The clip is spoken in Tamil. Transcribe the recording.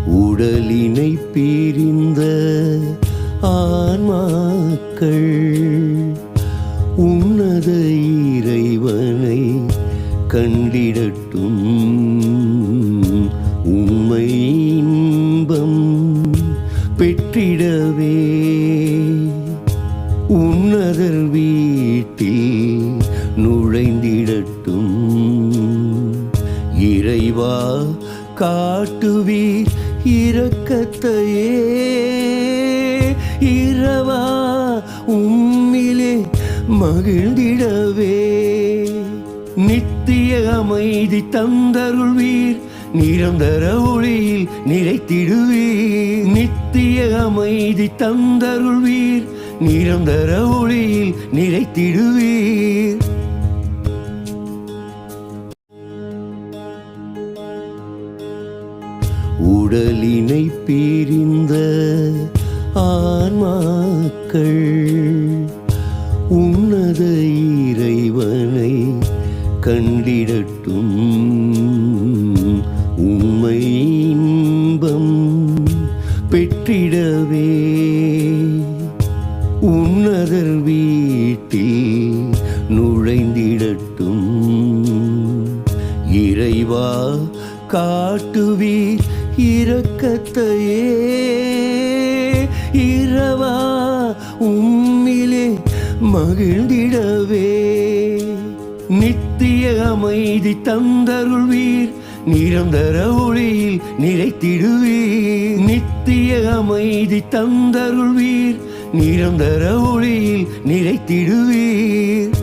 உடலினை பிரிந்த ஆன்மாக்கள் உன்னத இறைவனை கண்டிடட்டும். உண்மை இன்பம் பெற்றிடவே உன்னதர் வீட்டில் நுழைந்திடட்டும். இறைவா காட்டுவீர் இரக்கத்தையே, இரவா உம்மிலே மகிழ்ந்திடவே. நித்திய அமைதி தந்தருள்வீர், நிரந்தர ஒளியில் நிறைத்திடுவீர். நித்திய அமைதி தந்தருள்வீர், நிரந்தர ஒளியில் நிறைத்திடுவீர். உடலினை பிரிந்த ஆன்மாக்கள் உன்னத இறைவனை கண்டிடட்டும். உண்மை இன்பம் பெற்றிடவே உன்னதர் வீட்டில் நுழைந்திடட்டும். இறைவா காட்டுவீர் இரக்கத்தையே, இரவா உம்மிலே மகிழ்ந்திடவே. நித்திய அமைதி தந்தருள்வீர், நிரந்தர ஒளியில் நிறைத்திடுவீர். நித்திய அமைதி தந்தருள்வீர், நிரந்தர ஒளியில் நிறைத்திடுவீர்.